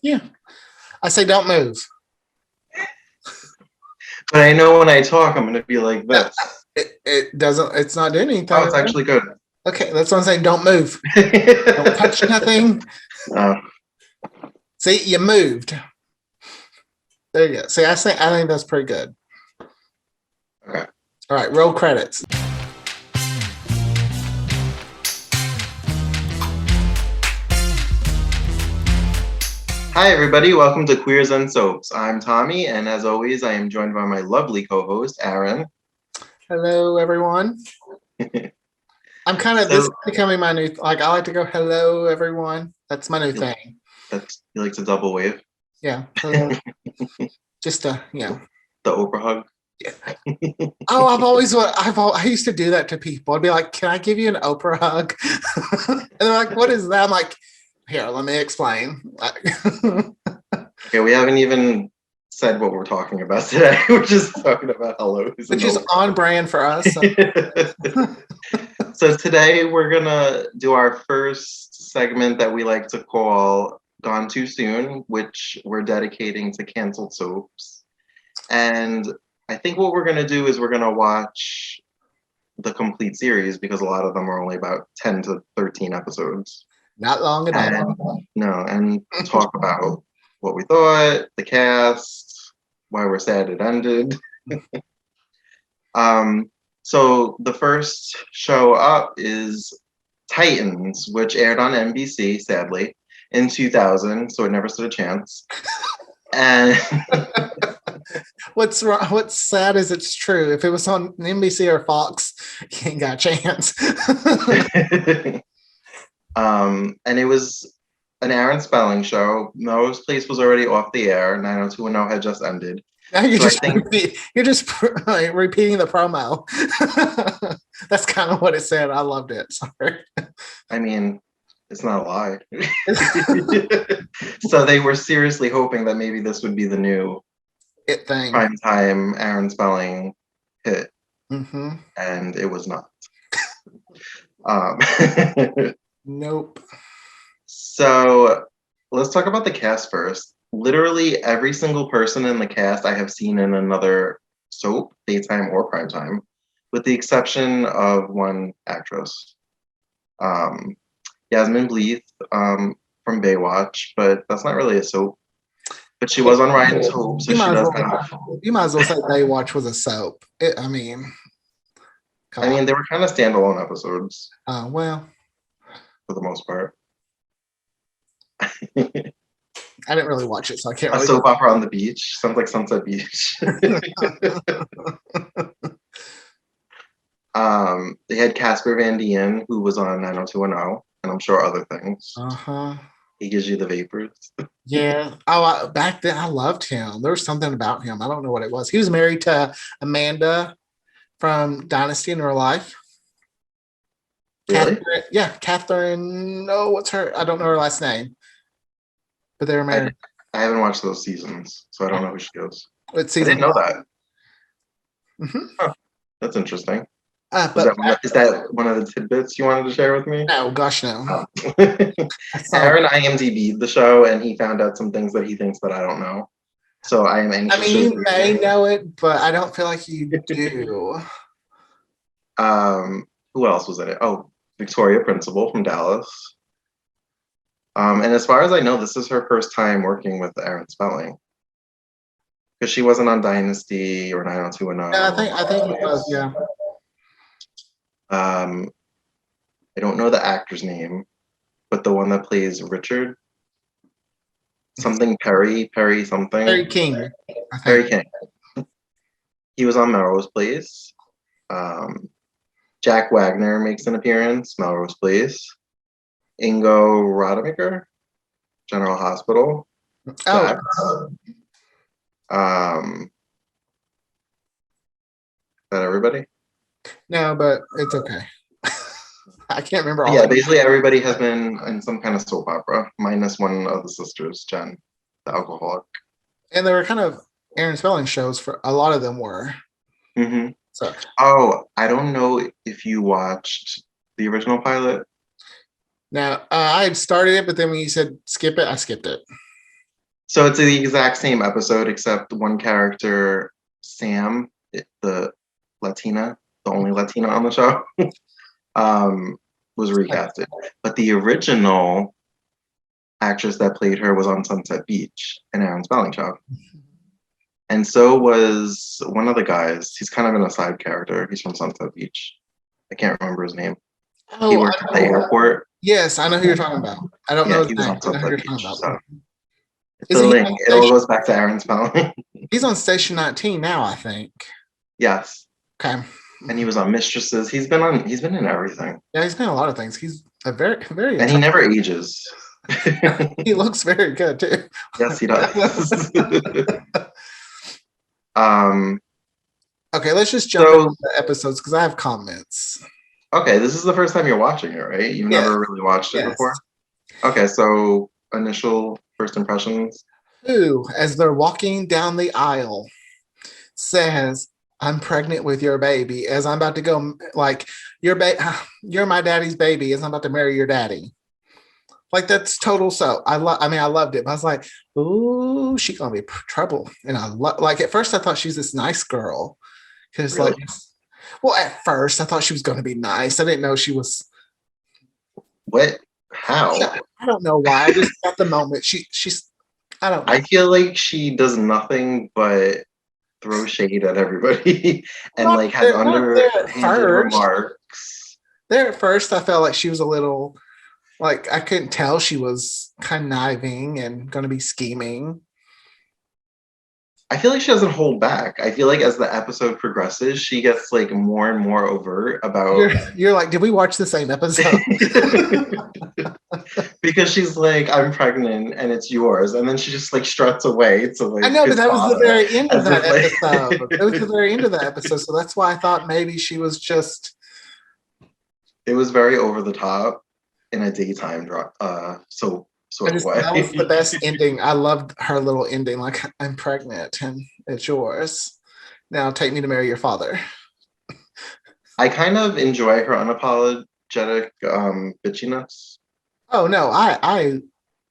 Yeah. I say don't move. But I know when I talk, I'm going to be like No, this. it doesn't, it's not doing Oh, anything. it's actually good. Okay, that's what I'm saying. Don't move. Don't touch nothing. Oh, See, you moved. There you go. See, I think that's pretty good. okay. All right, roll credits. Hi, everybody. Welcome to Queers and Soaps. I'm Tommy, and as always, I am joined by my lovely co-host, Aaron. Hello, everyone. I'm kind of this is becoming my new like I like to go hello everyone. That's my new thing. You like to double wave? Yeah. Hello. Just The Oprah hug? Yeah. Oh, I used to do that to people. I'd be like, "Can I give you an Oprah hug?" And they're like, "What is that?" I'm like, "Here, let me explain." Okay, we haven't even said what we're talking about today. We're just talking about hellos. Which is on brand for us. So. So today we're gonna do our first segment that we like to call Gone Too Soon, which we're dedicating to canceled soaps. And I think what we're gonna do is we're gonna watch the complete series because a lot of them are only about 10 to 13 episodes. Not long at all. And talk about what we thought, the cast, why we're sad it ended. So the first show up is Titans, which aired on NBC, sadly, in 2000, so it never stood a chance. And What's wrong? What's sad is it's true. If it was on NBC or Fox, you ain't got a chance. And it was an Aaron Spelling show. Melrose Place was already off the air. 90210 had just ended. Now you're just like, repeating the promo. That's kind of what it said. I loved it. Sorry. I mean, it's not a lie. So they were seriously hoping that maybe this would be the new it thing. Primetime Aaron Spelling hit. Mm-hmm. And it was not. Nope. So let's talk about the cast first. Literally every single person in the cast I have seen in another soap, daytime or primetime, with the exception of one actress. Yasmin Bleeth from Baywatch, but that's not really a soap. But she was on Ryan's Hope, so she does have. You might as well say Baywatch was a soap. I mean, they were kind of standalone episodes. Well, for the most part. I didn't really watch it, so I can't. A soap opera on the beach sounds like Sunset Beach. They had Casper Van Dien, who was on 90210, and I'm sure other things. He gives you the vapors. Yeah. Oh, back then I loved him. There was something about him. I don't know what it was. He was married to Amanda from Dynasty in Real Life. Really? Catherine. No, what's her? I don't know her last name. But they were married. I haven't watched those seasons, so I don't know who she goes. I didn't know that. Mm-hmm. Huh. That's is that one of the tidbits you wanted to share with me? No, gosh, no. Oh. Aaron IMDb'd the show, and he found out some things that he thinks that I don't know. So I am anxious. I mean, you may know it, but I don't feel like you do. Who else was in it? Oh, Victoria Principal from Dallas. And as far as I know, this is her first time working with Aaron Spelling. Because she wasn't on Dynasty or 90210. Yeah, I think it was, yeah. I don't know the actor's name, but the one that plays Richard. Something Perry something. Perry King. Perry King. He was on Melrose Place. Jack Wagner makes an appearance, Melrose Place. Ingo Rademacher, General Hospital. Oh. Is that everybody? No, but it's okay. I can't remember all. Yeah, basically everybody has been in some kind of soap opera, minus one of the sisters, Jen, the alcoholic. And they were kind of Aaron Spelling shows for a lot of them were. Mm-hmm. So. Oh, I don't know if you watched the original pilot. Now, I had started it, but then when you said skip it, I skipped it. So it's the exact same episode, except one character, Sam, the Latina, the only Latina on the show, was recasted. But the original actress that played her was on Sunset Beach in Aaron Spelling Show. And so was one of the guys. He's kind of in a side character. He's from Sunset Beach. I can't remember his name. He worked at the airport. Yes, I know who you're talking about. I don't know his he was name. on Sunset Beach. So it's Is a he link. on It all station? goes back to Aaron Spelling. He's on Station 19 now, I think. Yes. Okay. And he was on Mistresses. He's been in everything. Yeah, he's been in a lot of things. He's a very And he never ages. he looks very good too. Yes, he does. Okay, let's just jump into the episodes because I have comments. Okay, this is the first time you're watching it, right? You've never really watched it before? Okay, so initial first impressions. Who, as they're walking down the aisle, says, "I'm pregnant with your baby," as I'm about to go, like, you're my daddy's baby, as I'm about to marry your daddy. Like, that's total. So I loved it. But I was like, ooh, she's gonna be trouble. And like, at first I thought she's this nice girl. Because Really? well, at first I thought she was gonna be nice. I didn't know she was. What? How? I don't know why. I just at the moment she's I don't know. I feel like she does nothing but throw shade at everybody and like has underhanded remarks. There at first I felt like she was a little, like, I couldn't tell she was conniving and gonna be scheming. I feel like she doesn't hold back. I feel like as the episode progresses, she gets like more and more overt about. You're like, did we watch the same episode? Because she's like, I'm pregnant and it's yours, and then she just like struts away to like. I know, but that was the very end of that episode. It was the very end of that episode, so that's why I thought maybe she was just. It was very over the top in a daytime sort of way. That was the best ending. I loved her little ending, like, I'm pregnant and it's yours. Now take me to marry your father. I kind of enjoy her unapologetic bitchiness. Oh no, I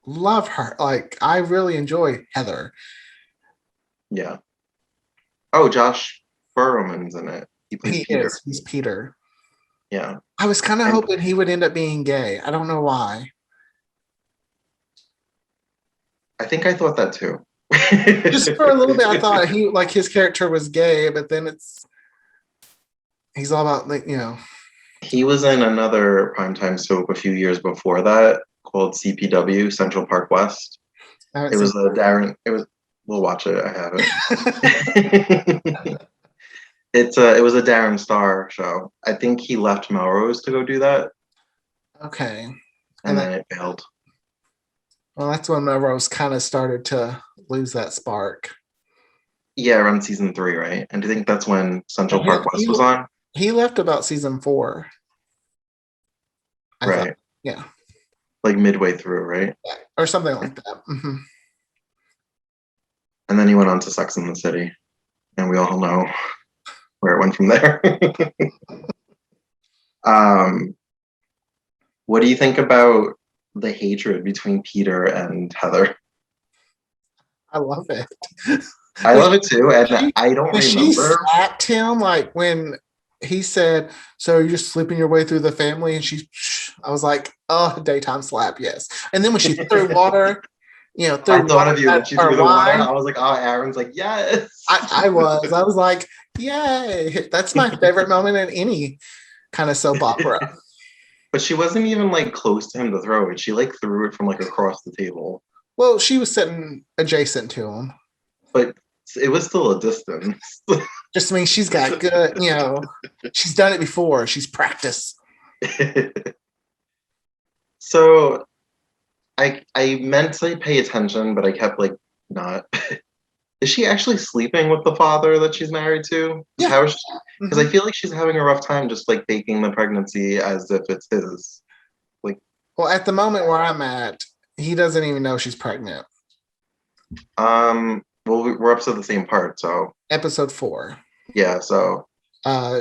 love her. Like, I really enjoy Heather. Yeah. Oh, Josh Furman's in it. He plays Peter. He's Peter. Yeah. I was kind of hoping he would end up being gay. I don't know why. I think I thought that too. Just for a little bit, I thought his character was gay, but then he's all about, like, He was in another primetime soap a few years before that called CPW, Central Park West. It was we'll watch it. I have it. It was a Darren Star show. I think he left Melrose to go do that. Okay. And then it failed. Well, that's when Melrose kind of started to lose that spark. Yeah, around season 3, right? And do you think that's when Central Park West was on? He left about season 4. Right. Yeah. Like midway through, right? Yeah, or something like that. Mm-hmm. And then he went on to Sex and the City. And we all know where it went from there. What do you think about the hatred between Peter and Heather? I love it. I love it too, and I don't remember. She slapped him, like, when he said, "So you're just sleeping your way through the family," and I was like, "Oh, daytime slap, yes." And then when she threw water, I thought of you when she threw the water. I was like, "Oh, Aaron's like, yes." I was like, "Yay!" That's my favorite moment in any kind of soap opera. But she wasn't even like close to him to throw it. She like threw it from like across the table. Well, she was sitting adjacent to him. But it was still a distance. Just means she's got good, she's done it before. She's practiced. So I meant to pay attention, but I kept like not. Is she actually sleeping with the father that she's married to? Yeah. Because I feel like she's having a rough time just like faking the pregnancy as if it's his. Like, well, at the moment where I'm at, he doesn't even know she's pregnant. Well, we're up to the same part, so episode 4. Yeah, so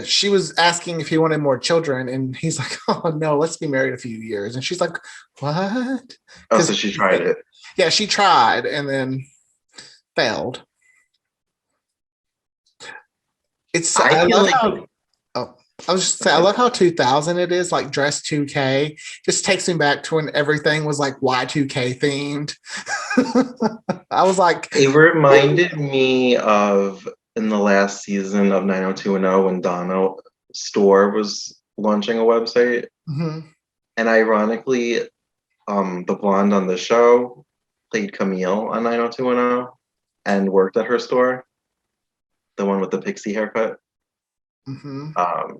she was asking if he wanted more children, and he's like, "Oh no, let's be married a few years." And she's like, "What?" Oh, so she tried it. Yeah, she tried and then failed. It's I I feel love like how oh I was just saying I love how 2000 it is like dress 2K. Just takes me back to when everything was like Y2K themed. I was like, it reminded me of in the last season of 90210 when Donna Store was launching a website. mhm. And ironically, the blonde on the show played Camille on 90210 and worked at her store, the one with the pixie haircut. Mhm. Um,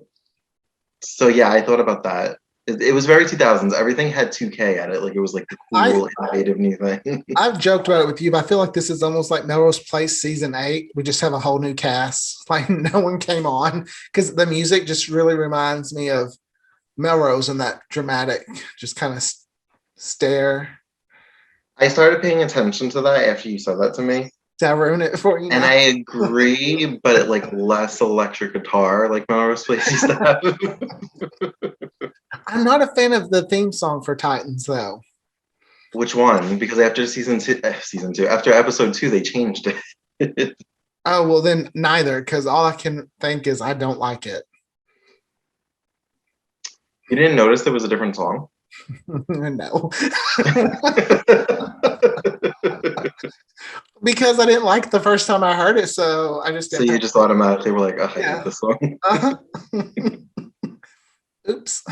so yeah, I thought about that. It was very 2000s. Everything had 2K at it. Like it was like the I cool, innovative new thing. I've joked about it with you, but I feel like this is almost like Melrose Place season 8. We just have a whole new cast. Like no one came on because the music just really reminds me of Melrose and that dramatic, just kind of stare. I started paying attention to that after you said that to me. Did I ruin it for you And now? I agree, but it like less electric guitar like Melrose Place used to have. I'm not a fan of the theme song for Titans though. Which one? Because after season two, after episode 2, they changed it. Oh well, then neither, because all I can think is I don't like it. You didn't notice there was a different song? No, because I didn't like the first time I heard it, so I just So didn't. you just automatically were like, oh, I hate Yeah. this song. Uh-huh. Oops.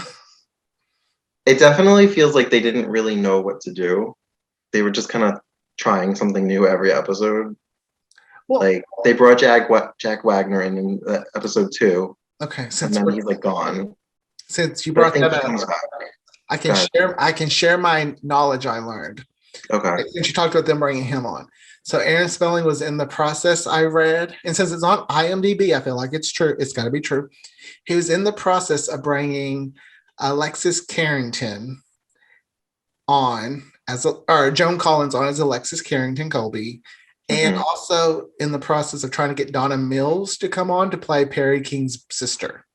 It definitely feels like they didn't really know what to do. They were just kind of trying something new every episode. Well, Like they brought Jack Wagner in episode 2, okay. and then he's like gone. Since you But I brought think that he up, comes back. I Go can ahead. share. I can share my knowledge I learned. Okay. Since you talked about them bringing him on. So Aaron Spelling was in the process, I read, and since it's on IMDb, I feel like it's true. It's got to be true. He was in the process of bringing Alexis Carrington on or Joan Collins on as Alexis Carrington Colby, and Hmm. also in the process of trying to get Donna Mills to come on to play Perry King's sister.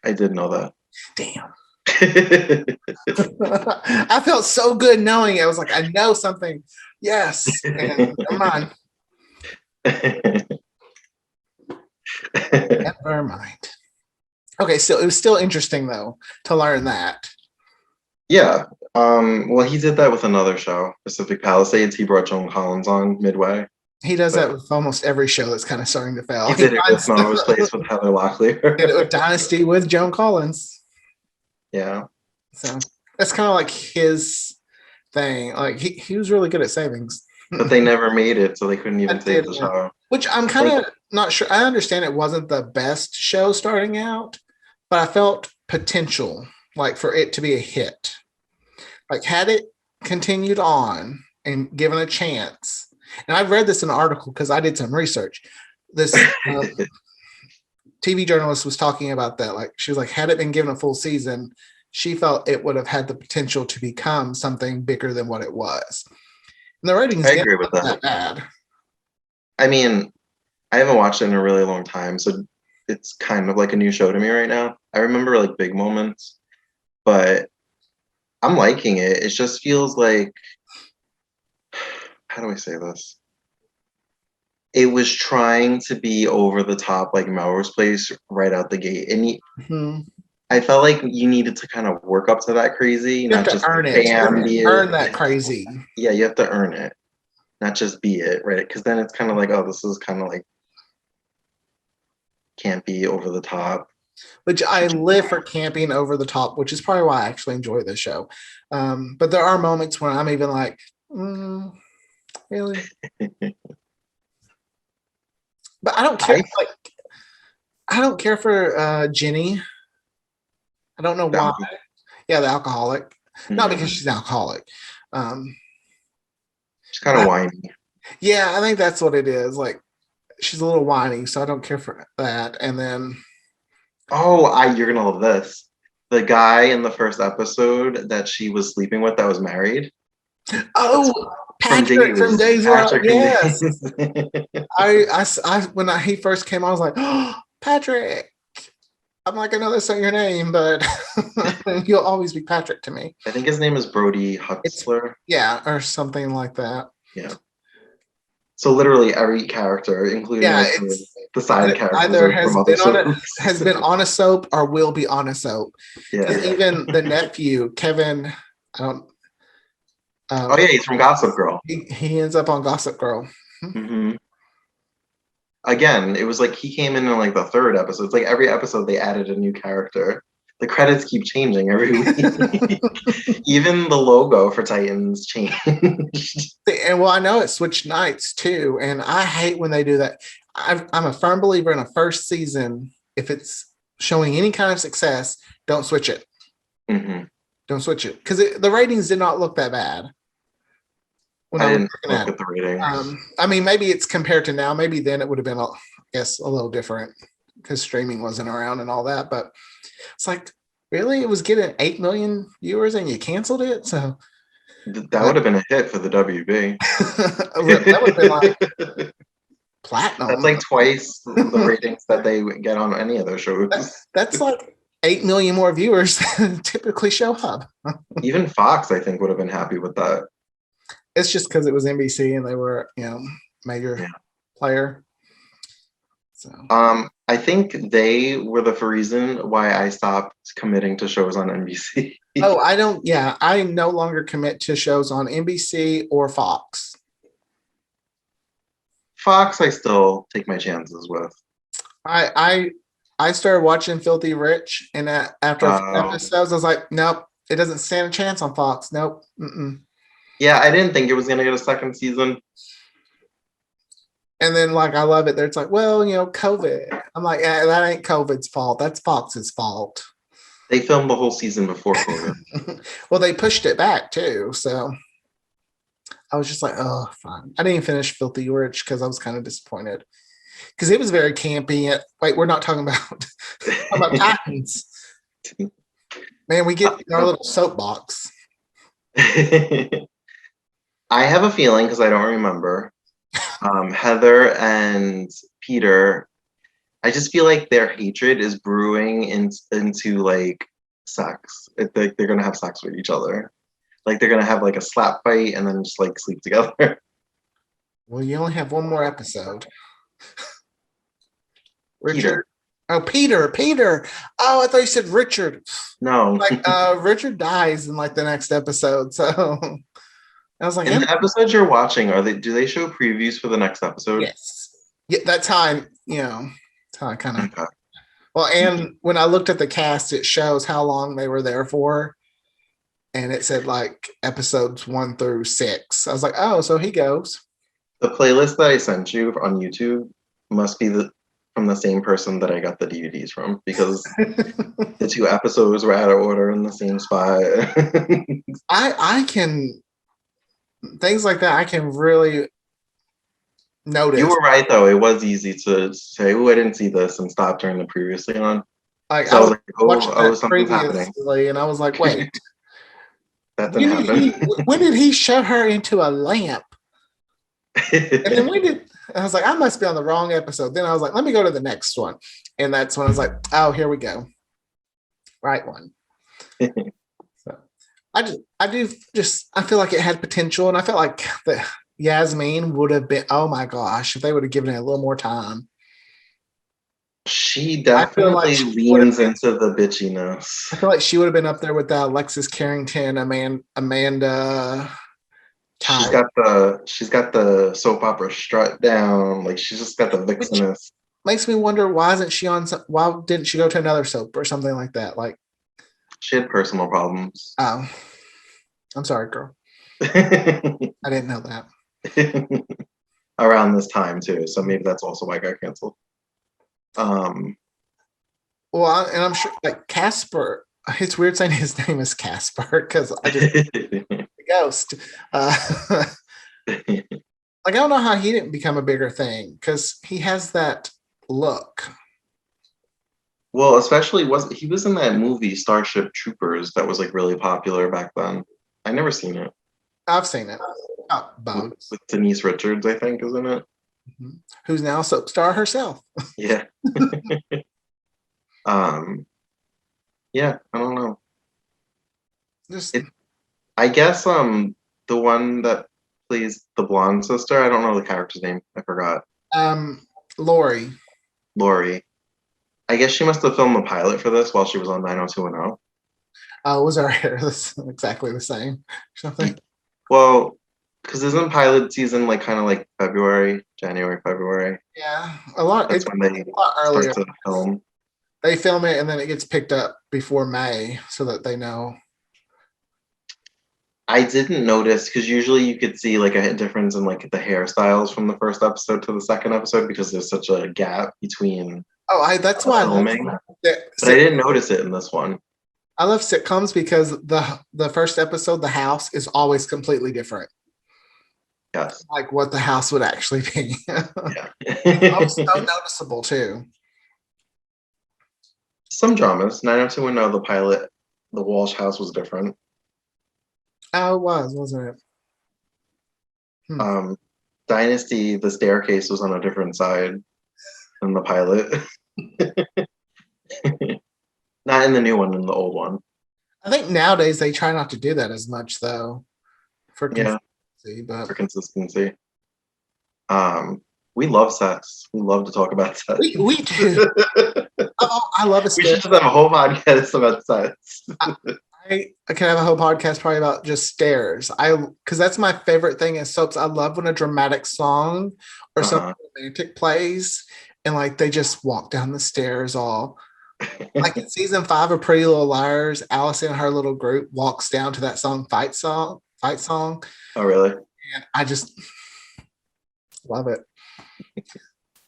I did know that. Damn. I felt so good knowing it. I was like, I know something. Yes. And never mind. Never mind. Okay, so it was still interesting though to learn that. Yeah. Well, he did that with another show, Pacific Palisades. He brought Joan Collins on midway. He does But that with almost every show that's kind of starting to fail. he did it with Melrose Place with Heather Locklear. Did it with Dynasty with Joan Collins. Yeah. So that's kind of like his thing. Like he was really good at savings. But they never made it, so they couldn't even That save did, the yeah. show. Which I'm kind of not sure. I understand it wasn't the best show starting out, but I felt potential like for it to be a hit. Like had it continued on and given a chance, and I've read this in an article because I did some research. This TV journalist was talking about that. Like she was like, had it been given a full season, she felt it would have had the potential to become something bigger than what it was. And the ratings I didn't agree with look that. that bad. I mean, I haven't watched it in a really long time, so it's kind of like a new show to me right now. I remember like big moments, but I'm liking it. It just feels like, how do I say this? It was trying to be over the top like Melrose Place right out the gate. And Mhm. I felt like you needed to kind of work up to that crazy, You have not to just earn it. You have bam, to be earn it. that crazy. Yeah, you have to earn it, not just be it, right? Because then it's kind of like, oh, this is kind of like can't be over the top. Which I live for camping over the top, which is probably why I actually enjoy this show. But there are moments when I'm even like, really? But I don't care. I Like, I don't care for Jenny. I don't know why. found. Yeah, the alcoholic. Not because Mhm. she's an alcoholic. Um, She's kind of but whiny. yeah, I think that's what it is. Like she's a little whiny, so I don't care for that. And then Oh, you're gonna love this. The guy in the first episode that she was sleeping with that was married. That's oh, from Patrick from Days. Days Where Patrick from yes, Days. he first came, I was like, oh, Patrick. I'm like, I know that's not your name, but you'll always be Patrick to me. I think his name is Brody It's Huxler. yeah, or something like that. Yeah. So literally every character, including Yeah, like it's the side it characters, either are from other has shows. been on a soap or will be on a soap. Because Yeah. even the nephew, Kevin, I don't Oh yeah, he's from Gossip Girl. he ends up on Gossip Girl. Hmm. Again, it was like he came in like the third episode. It's like every episode they added a new character. The credits keep changing every week. Even the logo for Titans changed. And well, I know it switched nights too, and I hate when they do that. I'm a firm believer in a first season. If it's showing any kind of success, don't switch it. Hmm. Don't switch it because the ratings did not look that bad when I I was didn't looking look at at the ratings. it. I mean, maybe it's compared to now. Maybe then it would have been, I guess, a little different because streaming wasn't around and all that. But it's like, really, it was getting 8 million viewers and you canceled it. So That would have been a hit for the WB. that would have been like That's platinum. like twice the ratings that they would get on any of those shows. That's like 8 million more viewers than typically show up. Even Fox, I think, would have been happy with that. It's just because it was NBC and they were, major Yeah. player. So I think they were the reason why I stopped committing to shows on NBC. oh, I don't. Yeah, I no longer commit to shows on NBC or Fox. Fox, I still take my chances with. I started watching Filthy Rich, and after a few Oh. episodes, I was like, nope, it doesn't stand a chance on Fox. Nope. Mm-mm. Yeah, I didn't think it was gonna get a second season. And then like I love it. It's like, well, COVID. I'm like, that ain't COVID's fault. That's Fox's fault. They filmed the whole season before COVID. Well, they pushed it back too, so I was just like, oh, fine. I didn't finish Filthy Rich because I was kind of disappointed because it was very campy. Wait, we're not talking about Titans. Man, we get in our little soapbox. I have a feeling because I don't remember. Heather and Peter, I just feel like their hatred is brewing into like sex. It's like they're gonna have sex with each other. Like they're gonna have like a slap fight and then just like sleep together. Well, you only have one more episode. Richard. Peter. Oh, Peter. Oh, I thought you said Richard. No. Like Richard dies in like the next episode. So I was like, In the episodes you're watching, do they show previews for the next episode? yes. Yeah, that's how that's how I kind of Okay. well, and when I looked at the cast, it shows how long they were there for. And it said like episodes 1 through 6. I was like, oh, so he goes. The playlist that I sent you on YouTube must be from the same person that I got the DVDs from because the 2 episodes were out of order in the same spot. I can things like that I can really notice. You were right though. It was easy to say, "Oh, I didn't see this," and stop turning the previously on. Like So I I was was like, watching "Oh, that something's happening." previously, and I was like, wait, That didn't happen. when did he shove her into a lamp? And then when did I was like, I must be on the wrong episode. Then I was like, let me go to the next one. And that's when I was like, oh, here we go. Right one. So I feel like it had potential. And I felt like the Yasmin would have been, oh my gosh, if they would have given it a little more time. She definitely leans into the bitchiness. I feel like she would have been up there with Alexis Carrington, Amanda. She's got the soap opera strut down. Like she's just got the vixenness. Makes me wonder why didn't she go to another soap or something like that? Like she had personal problems. Oh, I'm sorry, girl. I didn't know that. Around this time too, so maybe that's also why I got canceled. Well, and I'm sure like Casper. It's weird saying his name is Casper because I just the ghost. Like I don't know how he didn't become a bigger thing because he has that look. Well, especially he was in that movie Starship Troopers that was like really popular back then. I never seen it. I've seen it. Oh, with Denise Richards, I think, isn't it? Mm-hmm. Who's now soap star herself. Yeah. Um, yeah, I don't know. Just I guess the one that plays the blonde sister, I don't know the character's name. I forgot. Lori. Lori. I guess she must have filmed the pilot for this while she was on 90210. Was our hair exactly the same? Something. Well, because isn't pilot season like kind of like February, January, February? Yeah, a lot. That's It's when they a lot start earlier. to film. They film it and then it gets picked up before May, so that they know. I didn't notice because usually you could see like a difference in like the hairstyles from the first episode to the second episode because there's such a gap between Oh, that's why I love filming. But I sit- didn't notice it in this one. I love sitcoms because the first episode, the house is always completely different, Yes. like what the house would actually be. Yeah. So noticeable too. Some dramas. 90210, the pilot, the Walsh house was different. Oh, it was, wasn't it? Hmm. Um, Dynasty, the staircase was on a different side than the pilot. Not in the new one, in the old one. I think nowadays they try not to do that as much though, for Yeah, consistency. But for consistency. We love sex. We love to talk about sex. we do. I love a We should just have a whole podcast about sex. I can have a whole podcast probably about just stairs. Because that's my favorite thing in soaps. I love when a dramatic song or something romantic plays and like they just walk down the stairs all like in season 5 of Pretty Little Liars, Alice and her little group walks down to that song, Fight Song. Oh, really? And I just love it.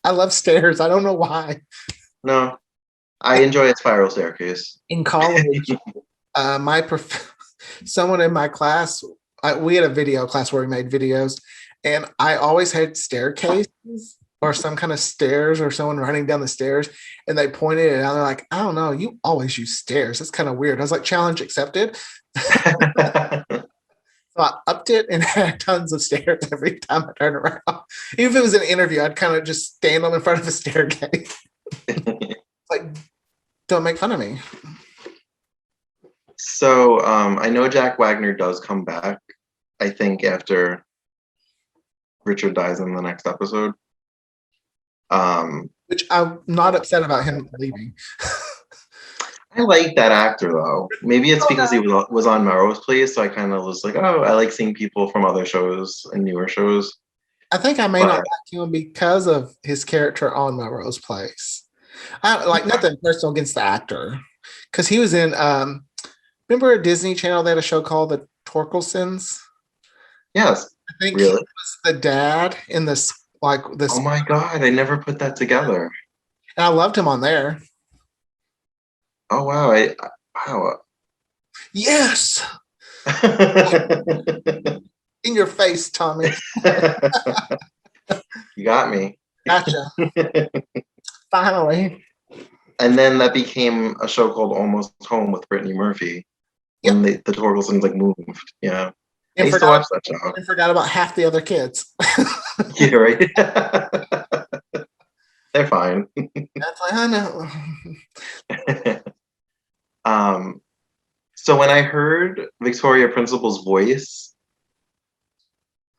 I love stairs. I don't know why. No, I enjoy a spiral staircase. In college, someone in my class, we had a video class where we made videos, and I always had staircases or some kind of stairs or someone running down the stairs, and they pointed it out. They're like, I don't know, you always use stairs. That's kind of weird. I was like, challenge accepted. So I upped it and had tons of stairs every time I turned around. Even if it was an interview, I'd kind of just stand on in front of a staircase. Like, don't make fun of me. So I know Jack Wagner does come back, I think, after Richard dies in the next episode. Which I'm not upset about him leaving. I like that actor though. Maybe it's because he was on Melrose Place, so I kind of was like, oh, I like seeing people from other shows and newer shows. I think I may not like him because of his character on Melrose Place. I like nothing personal against the actor, because he was in. Remember a Disney Channel? They had a show called The Torkelsons. Yes, I think really? he was the dad in this. Like this. Oh my god, I never put that together. And I loved him on there. Oh wow, wow. Yes, in your face, Tommy. You got me. Gotcha. Finally. And then that became a show called Almost Home with Brittany Murphy. Yep. When the Torkelsons like moved. Yeah. And I used to watch that show. I forgot about half the other kids. Yeah, right. They're fine. That's like, I know. So when I heard Victoria Principal's voice,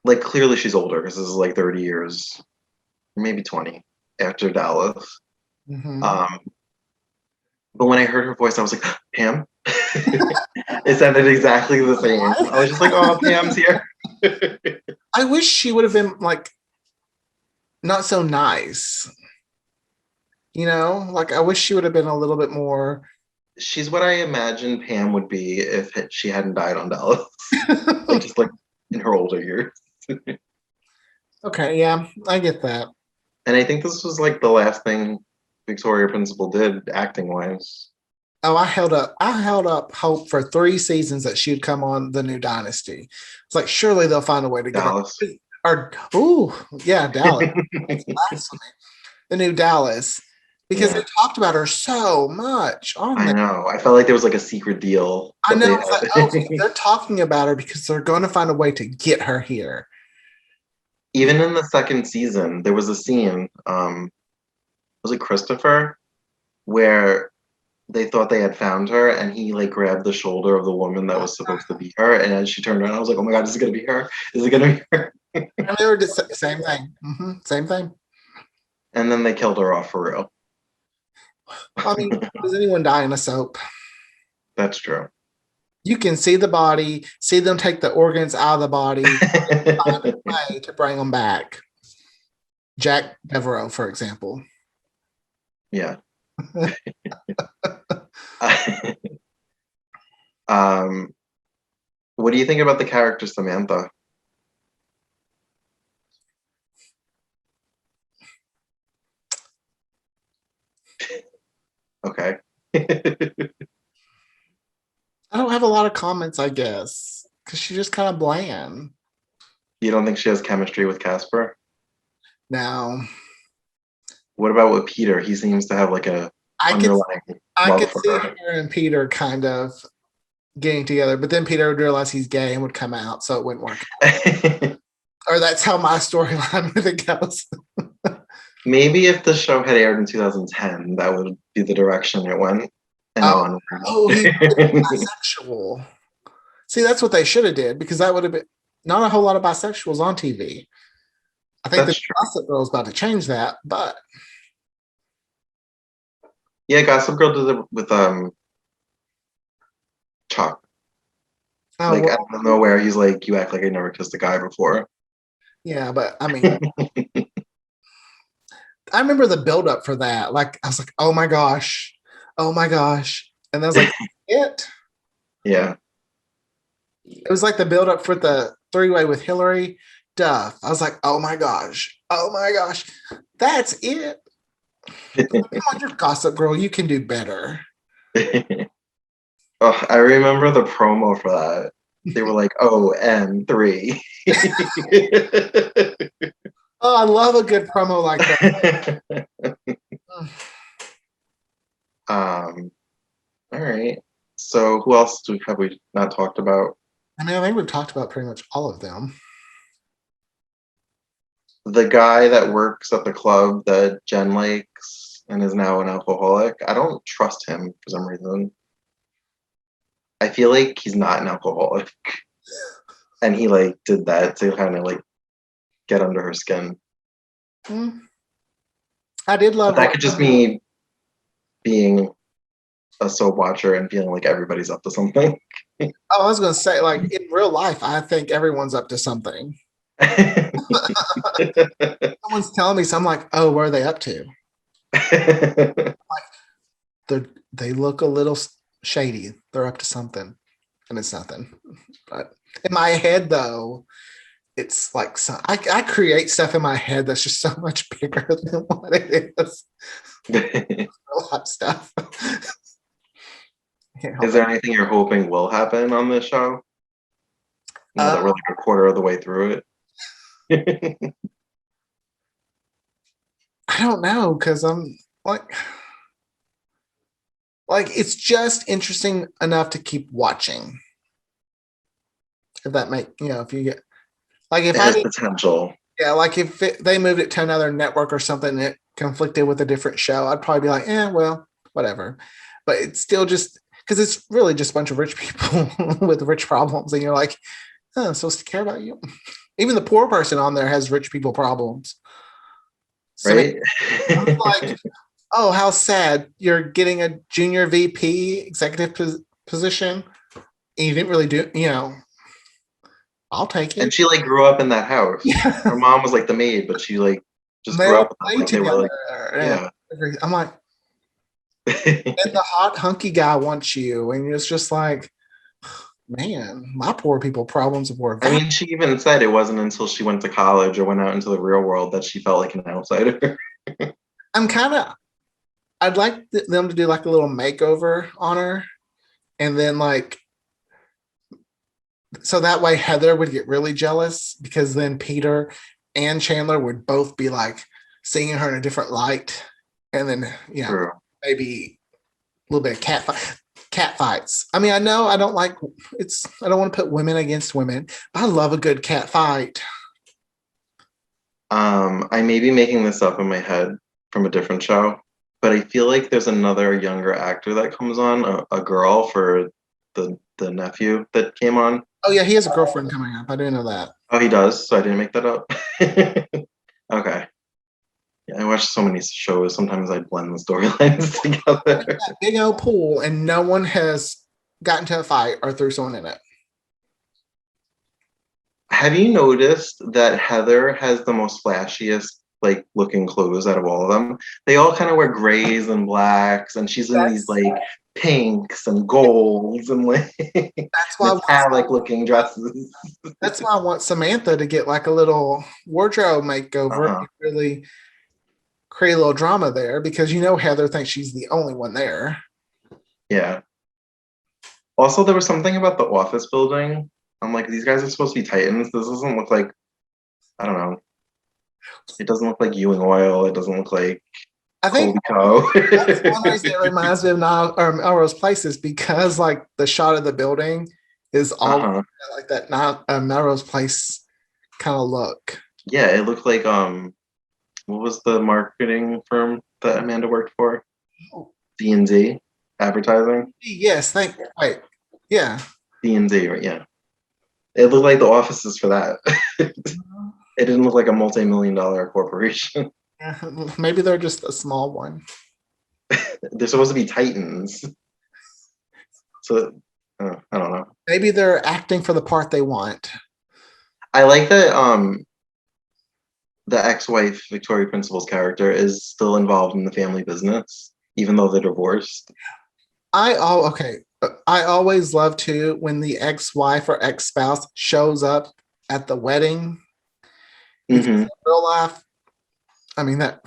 like clearly she's older because this is like 30 years, maybe 20 after Dallas. Mm-hmm. But when I heard her voice, I was like, Pam? It sounded exactly the same. I was just like, oh, Pam's here. I wish she would have been like not so nice. You know, like I wish she would have been a little bit more. She's what I imagine Pam would be if she hadn't died on Dallas. Like just like in her older years. Okay, yeah, I get that. And I think this was like the last thing Victoria Principal did acting wise. Oh, I held up hope for 3 seasons that she'd come on the new Dynasty. It's like surely they'll find a way to get Dallas. Or yeah, Dallas. The new Dallas. Because they talked about her so much. I know. I felt like there was like a secret deal. I know. Like, they're talking about her because they're going to find a way to get her here. Even in the second season, there was a scene, was it Christopher, where they thought they had found her, and he like grabbed the shoulder of the woman that was supposed to be her, and as she turned around, I was like, "Oh my god, is it gonna be her? Is it gonna be her?" And they were just same thing. Same thing. And then they killed her off for real. I mean, does anyone die in a soap? That's true. You can see the body, see them take the organs out of the body, find a way to bring them back. Jack Devereaux, for example. Yeah. um, what do you think about the character Samantha? Okay. I don't have a lot of comments, I guess, because she's just kind of bland. You don't think she has chemistry with Casper? Now, What about with Peter? He seems to have like a I could underlying I love could for see her. her and Peter kind of getting together, but then Peter would realize he's gay and would come out, so it wouldn't work. Or that's how my storyline with it goes. Maybe if the show had aired in 2010, that would be the direction it went and Oh, on. he was bisexual. See, that's what they should have did because that would have been not a whole lot of bisexuals on TV. I think the That's true. Gossip Girl is about to change that, but Yeah, Gossip Girl did it with Chuck. oh Like well, out of nowhere, he's like, "You act like I never kissed a guy before." yeah. But I mean, I remember the build up for that. Like I was like, oh my gosh, and I was like, it. Yeah. It was like the build up for the three way with Hillary Duff. I was like, oh my gosh, that's it. Come on, you're Gossip Girl. You can do better. Oh, I remember the promo for that. They were like, "Oh, and three." Oh, I love a good promo like that. All right. So who else have we not talked about? I mean, I think we've talked about pretty much all of them. The guy that works at the club that Jen likes and is now an alcoholic. I don't trust him for some reason. I feel like he's not an alcoholic. And he like did that to kind of like get under her skin. Hmm. I did But love that could just be being a soap watcher and feeling like everybody's up to something. Oh, I was going to say, like in real life, I think everyone's up to something. Someone's telling me, so I'm like, oh, what are they up to? They look a little shady. They're up to something, and it's nothing. But in my head, though, it's like I create stuff in my head that's just so much bigger than what it is. A lot of stuff. Can't help Is there anything you're hoping will happen on this show? Now that we're like a quarter of the way through it. I don't know because I'm like it's just interesting enough to keep watching. If that make if you get like if It I has did potential. yeah, like if they moved it to another network or something and it conflicted with a different show, I'd probably be like, well, whatever. But it's still just because it's really just a bunch of rich people with rich problems, and you're like, oh, I'm supposed to care about you. Even the poor person on there has rich people problems. So Right? I'm like, oh, how sad. You're getting a junior VP executive position. And you didn't really I'll take And it. she like grew up in that house. Yeah. Her mom was like the maid, but she like just They grew all up with them. play Like they were together. like, yeah. I'm like, and the hot hunky guy wants you. And it's just like, man, my poor people problems were I that. mean, she even said it wasn't until she went to college or went out into the real world that she felt like an outsider. I'm kind of, I'd like them to do like a little makeover on her. And then like, so that way Heather would get really jealous because then Peter and Chandler would both be like seeing her in a different light. And then, True. maybe a little bit of cat fights. I mean, I know I don't like I don't want to put women against women, but I love a good cat fight. I may be making this up in my head from a different show, but I feel like there's another younger actor that comes on, a girl for the nephew that came on. Oh yeah, he has a girlfriend coming up. I didn't know that. Oh, he does. So I didn't make that up. Okay. Yeah, I watch so many shows. Sometimes I blend the storylines together. That big old pool, and no one has gotten to a fight or threw someone in it. Have you noticed that Heather has the most flashiest like looking clothes out of all of them? They all kind of wear grays and blacks, and she's in these That's like pinks and golds and like that's why metallic looking dresses. that's why I want Samantha to get like a little wardrobe makeover Uh-huh. and really create a little drama there because you know Heather thinks she's the only one there. Yeah. Also, there was something about the office building. I'm like, these guys are supposed to be Titans. This doesn't look like, I don't know. It doesn't look like Ewing Oil. It doesn't look like I think Colby Co. that's one reason it reminds me of Melrose Place is because like the shot of the building is all Uh-huh. like that not Melrose Place kind of look. Yeah, it looked like what was the marketing firm that Amanda worked for? D&D advertising. Yes, wait. Yeah. D&D, right? Yeah. It looked like the offices for that. It didn't look like a multi-million-dollar corporation. Yeah, maybe they're just a small one. They're supposed to be Titans. So I don't know. Maybe they're acting for the part they want. I like that the ex-wife Victoria Principal's character is still involved in the family business, even though they're divorced. Okay. I always love to when the ex-wife or ex-spouse shows up at the wedding because Hmm. in real life, I mean that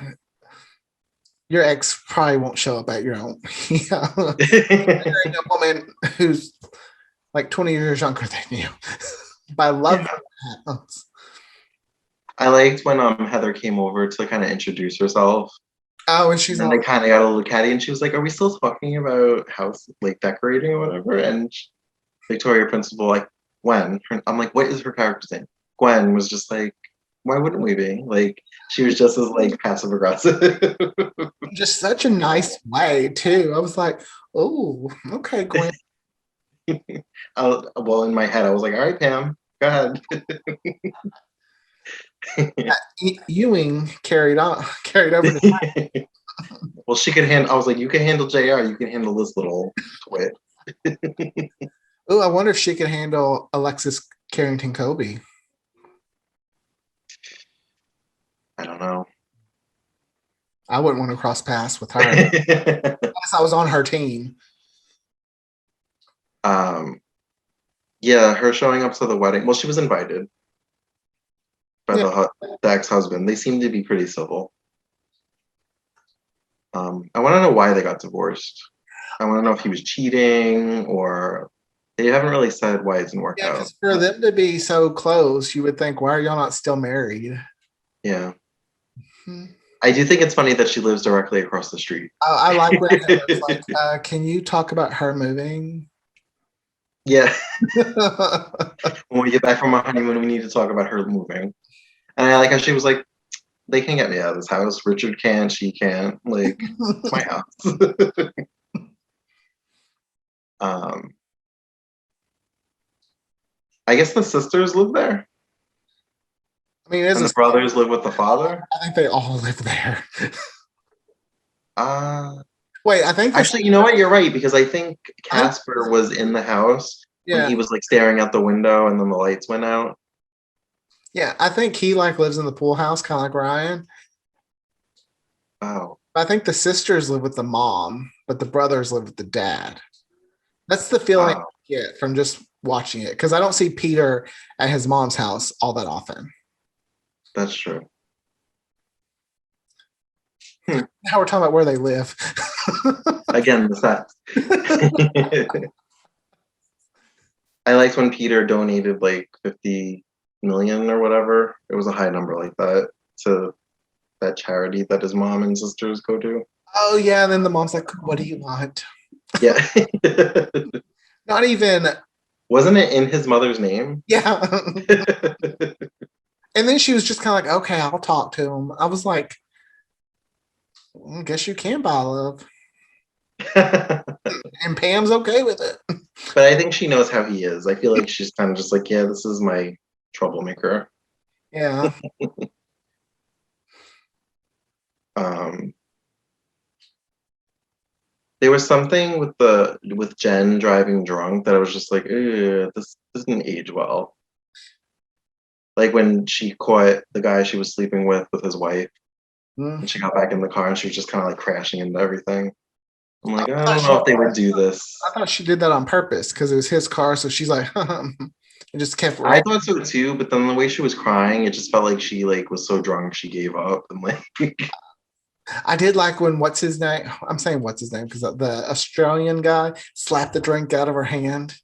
your ex probably won't show up at your own. Yeah, marrying a woman who's like 20 years younger than you. But I love Yeah. when that happens. I liked when Heather came over to kind of introduce herself. Oh, and And she's then all they kind of got a little catty, and she was like, "Are we still talking about house like decorating or whatever?" And Victoria Principal, like Gwen, I'm like, "What is her character's name?" Gwen was just like, "Why wouldn't we be?" Like she was just as like passive aggressive. just such a nice way too. I was like, oh, okay, Gwen. Well, in my head, I was like, "All right, Pam, go ahead." Ewing carried over to Well, she could handle. I was like, "You can handle Jr. You can handle this little twit." oh, I wonder if she could handle Alexis Carrington Kobe. I don't know. I wouldn't want to cross paths with her unless I was on her team. um, yeah, her showing up to the wedding. Well, she was invited by Yeah, the ex-husband. They seem to be pretty civil. I want to know why they got divorced. I want to know if he was cheating or they haven't really said why it didn't work yeah, out. because for them to be so close, you would think, why are y'all not still married? Yeah. Hmm. I do think it's funny that she lives directly across the street. I like when it's like, can you talk about her moving? Yeah. When we get back from our honeymoon, we need to talk about her moving. And I like how she was like, they can get me out of this house. Richard can't, she can't. Like, it's my house. um, I guess the sisters live there I mean, it's and a, the brothers live with the father. I think they all live there. Uh, Wait, I think this. Actually, you know what? You're right because I think I think, Casper was in the house when yeah, he was like staring out the window and then the lights went out. yeah. I think he like lives in the pool house, kind of like Ryan. Oh, I think the sisters live with the mom, but the brothers live with the dad. That's the feeling I oh, get from just watching it because I don't see Peter at his mom's house all that often. that's true. Hmm. Now we're talking about where they live. Again, the sets. I liked when Peter donated like 50 million or whatever. It was a high number like that to that charity that his mom and sisters go to. Oh yeah, and then the mom's like, "What do you want?" Yeah. Not even. Wasn't it in his mother's name? Yeah. And then she was just kind of like, "Okay, I'll talk to him." I was like, I guess you can buy love. But And Pam's okay with it. I think she knows how he is. I feel like she's kind of just like, yeah, this is my troublemaker. Yeah. Um, there was something with Jen driving drunk that I was just like, this doesn't age well. Like when she caught the guy she was sleeping with his wife, Mm. and she got back in the car and she was just kind of like crashing into everything. I'm like, I thought don't she, know if they would do this. I thought she did that on purpose because it was his car. So she's like, and just kept I rolling. thought so too, but then the way she was crying, it just felt like she like was so drunk she gave up and like I did like when what's his name? I'm saying what's his name because the Australian guy slapped the drink out of her hand.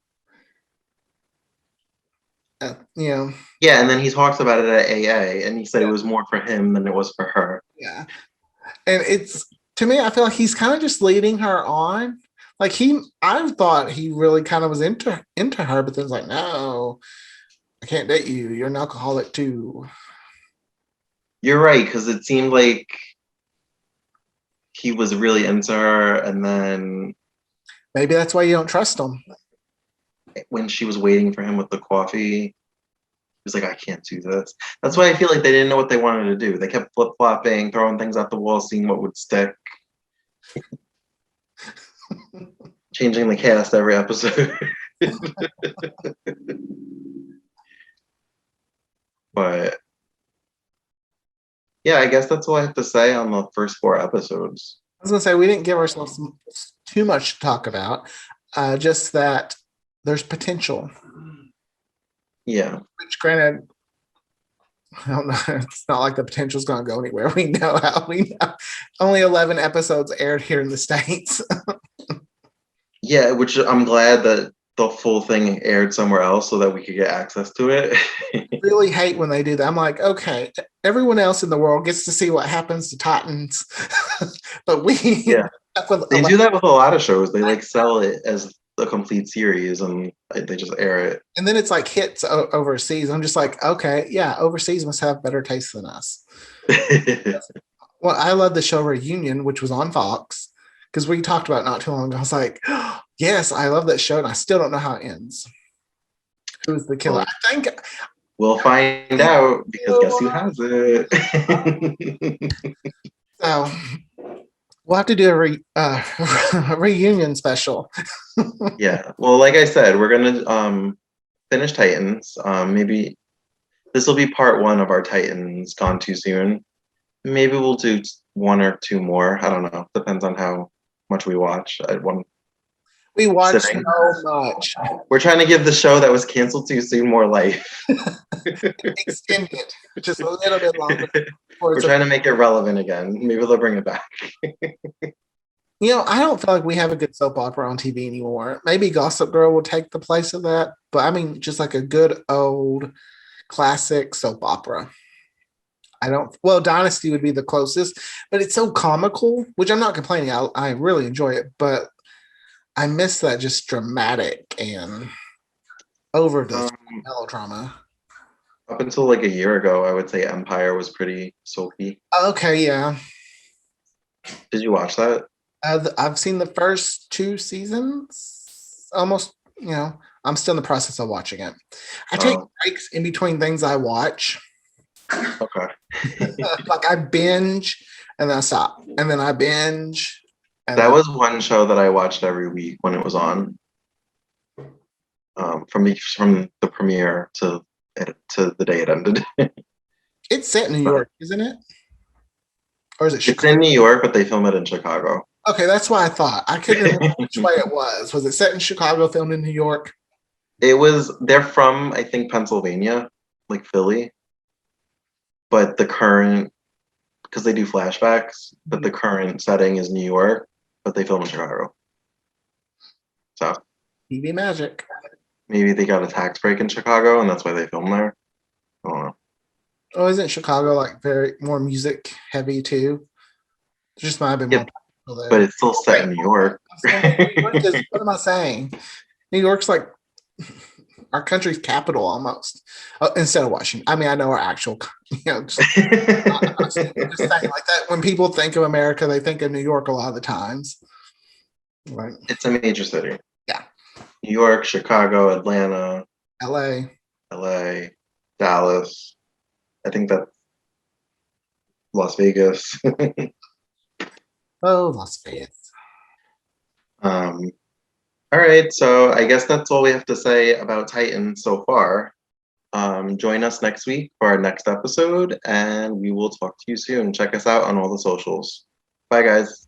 You know, yeah. And then he talks about it at AA, and he said it was more for him than it was for her. yeah. And it's to me, I feel like he's kind of just leading her on. Like I thought he really kind of was into her, but then it's like, no, I can't date you. You're an alcoholic too. You're right, because it seemed like he was really into her, and then Maybe that's why you don't trust him. when she was waiting for him with the coffee, he was like, I can't do this. That's why I feel like they didn't know what they wanted to do. They kept flip flopping, throwing things at the wall, seeing what would stick, changing the cast every episode. But yeah, I guess that's all I have to say on the first four episodes. I was gonna say we didn't give ourselves too much to talk about. Just that there's potential. Yeah. Which, granted, I don't know. It's not like the potential's going to go anywhere. We know how we know. Only 11 episodes aired here in the States. Yeah, which I'm glad that the full thing aired somewhere else so that we could get access to it. Really hate when they do that. I'm like, okay, everyone else in the world gets to see what happens to Titans, but we Yeah. They do that with a lot of shows. They like sell it as a complete series and they just air it. and then it's like hits overseas. I'm just like, okay, yeah, overseas must have better taste than us. Well, I love the show Reunion, which was on Fox, because we talked about it not too long ago. I was like, yes, I love that show, and I still don't know how it ends. Who's the killer? Well, I think we'll find out because guess who has it? so. We'll have to do a reunion special. Yeah. Well, like I said, we're gonna finish Titans. Maybe this will be part one of our Titans Gone Too Soon. Maybe we'll do one or two more. I don't know. Depends on how much we watch at one We watched sitting. so much. We're trying to give the show that was canceled too soon more life. Extend it just a little bit longer. We're trying to make it relevant again. Maybe they'll bring it back. I don't feel like we have a good soap opera on TV anymore. Maybe Gossip Girl will take the place of that, but I mean, just like a good old classic soap opera. Well, Dynasty would be the closest, but it's so comical, which I'm not complaining. I really enjoy it, but I miss that just dramatic and over the melodrama. Up until like a year ago, I would say Empire was pretty soapy. Okay, yeah. Did you watch that? I've seen the first two seasons. Almost, I'm still in the process of watching it. I take breaks in between things I watch. Okay. Like I binge and then I stop, and then I binge. That was one show that I watched every week when it was on. From the premiere to the day it ended. It's set in New York, isn't it? Or is it Chicago? It's in New York, but they film it in Chicago. Okay, that's what I thought. I couldn't remember which way it was. Was it set in Chicago, filmed in New York? They're from, I think, Pennsylvania, like Philly. But because they do flashbacks, but the current setting is New York, but they film in Chicago. So TV magic. maybe they got a tax break in Chicago and that's why they film there. I don't know. Oh, isn't Chicago like very more music heavy too? There just might have been more people there. But it's still set in New York. What am I saying? New York's like our country's capital almost, instead of Washington. I mean, I know our actual, just, just saying like that. When people think of America, they think of New York a lot of the times. Right. It's a major city. Yeah. New York, Chicago, Atlanta, LA, Dallas. I think that's Las Vegas. Las Vegas. All right, so I guess that's all we have to say about Titan so far. Join us next week for our next episode, and we will talk to you soon. Check us out on all the socials. Bye, guys.